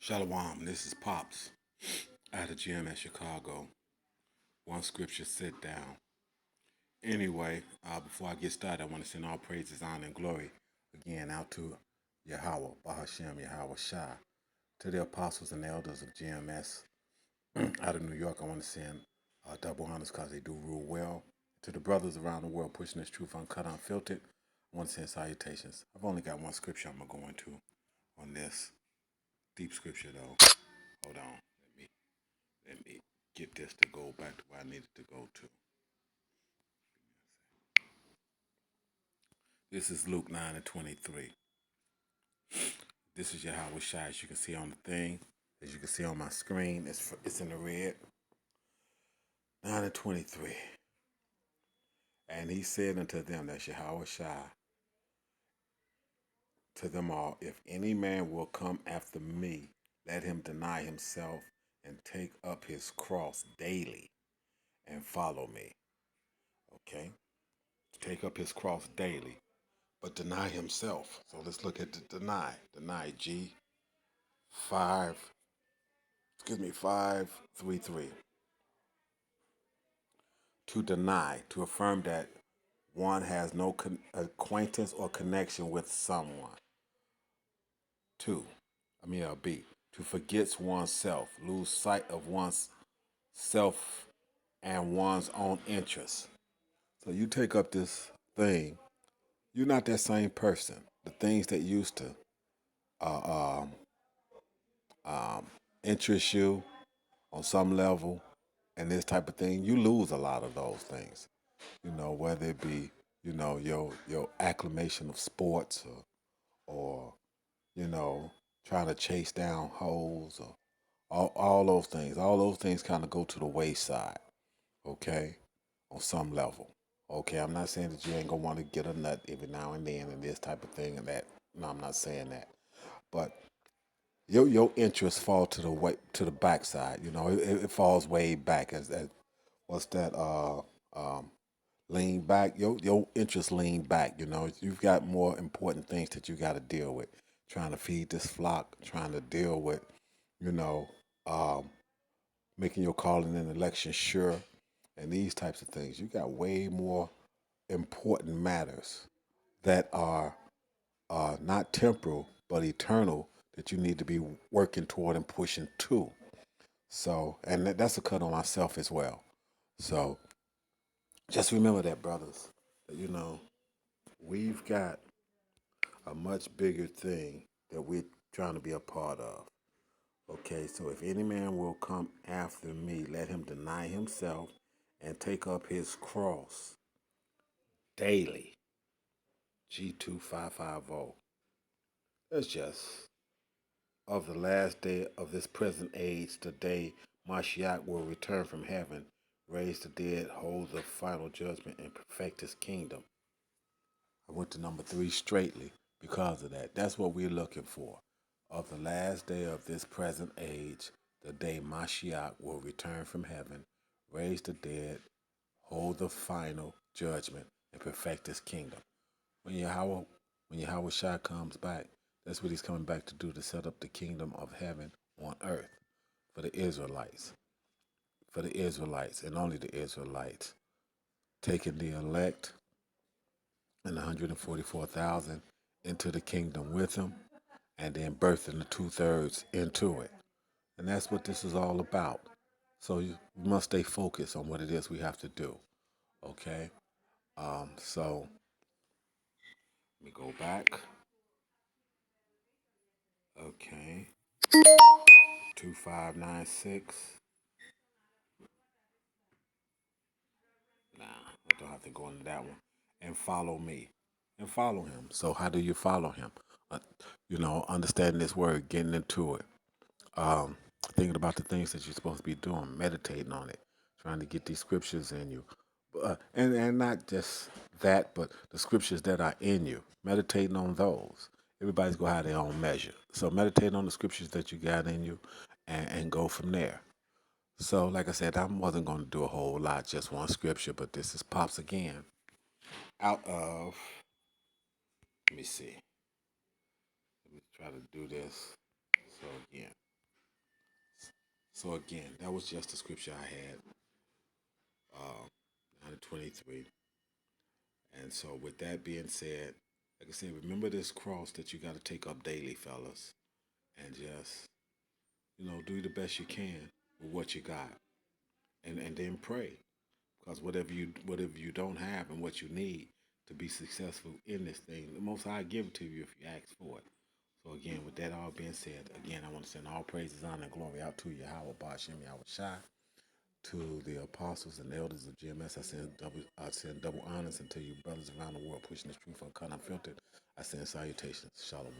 Shalawam, this is Pops out of GMS Chicago. One scripture, sit down. Anyway, before I get started, I want to send all praises, honor, and glory again out to YAHAWAH, Bahashem, YAHAWASHI, to the apostles and elders of GMS out of New York. I want to send double honors because they do rule well. To the brothers around the world pushing this truth uncut, unfiltered, I want to send salutations. I've only got one scripture I'm going to go into on this. Deep scripture, though. Hold on. Let me get this to go back to where I needed to go to. This is Luke 9 and 23. This is YAHAWASHI, as you can see on the thing. As you can see on my screen, it's in the red. 9 and 23. And he said unto them, that's YAHAWASHI, to them all, if any man will come after me, let him deny himself and take up his cross daily and follow me. Okay? Take up his cross daily, but deny himself. So let's look at the deny. Deny G 533. To deny, to affirm that one has no acquaintance or connection with someone. B, to forget oneself, lose sight of one's self and one's own interests. So you take up this thing, you're not that same person. The things that used to uh, interest you on some level and this type of thing, you lose a lot of those things. Whether it be, your acclamation of sports or trying to chase down hoes or all those things. All those things kind of go to the wayside, okay, on some level. Okay, I'm not saying that you ain't gonna want to get a nut every now and then and this type of thing and that. No, I'm not saying that. But your interests fall to the backside. It falls way back as what's that lean back. Your interests lean back. You've got more important things that you got to deal with. Trying to feed this flock, trying to deal with, you know, um, making your calling and election sure, and these types of things. You got way more important matters that are not temporal but eternal that you need to be working toward and pushing to. So, and that's a cut on myself as well. So, just remember that, brothers. That, we've got a much bigger thing that we're trying to be a part of. Okay, so if any man will come after me, let him deny himself and take up his cross daily. G2550. That's just of the last day of this present age, the day Mashiach will return from heaven, raise the dead, hold the final judgment, and perfect his kingdom. I went to number 3 straightly because of that. That's what we're looking for. Of the last day of this present age, the day Mashiach will return from heaven, raise the dead, hold the final judgment, and perfect his kingdom. When Yahweh Shai comes back, that's what he's coming back to do, to set up the kingdom of heaven on earth for the Israelites. For the Israelites, and only the Israelites. Taking the elect and 144,000 into the kingdom with him, and then birthing the 2/3 into it. And that's what this is all about. So you must stay focused on what it is we have to do. Okay? So let me go back. Okay. 2596. Nah, I don't have to go into that one. And follow me. And follow him. So how do you follow him? Understanding this word, getting into it. Um, Thinking about the things that you're supposed to be doing, meditating on it, trying to get these scriptures in you. And not just that, but the scriptures that are in you, meditating on those. Everybody's going to have their own measure. So meditate on the scriptures that you got in you and go from there. So, like I said, I wasn't going to do a whole lot, just one scripture, but this is Pops again. Out of, let me see. Let me try to do this. So, again. So again, that was just the scripture I had, 9:23. And so with that being said, like I said, remember this cross that you got to take up daily, fellas, and just do the best you can with what you got, and then pray, because whatever you don't have and what you need to be successful in this thing, the Most High give it to you if you ask for it. So again, with that all being said, again, I want to send all praises, honor, and glory out to YAHAWAH, YAHAWASHI, to the apostles and elders of GMS. I send double honors, and to you brothers around the world pushing this truth uncut, unfiltered. I send salutations. Shalom.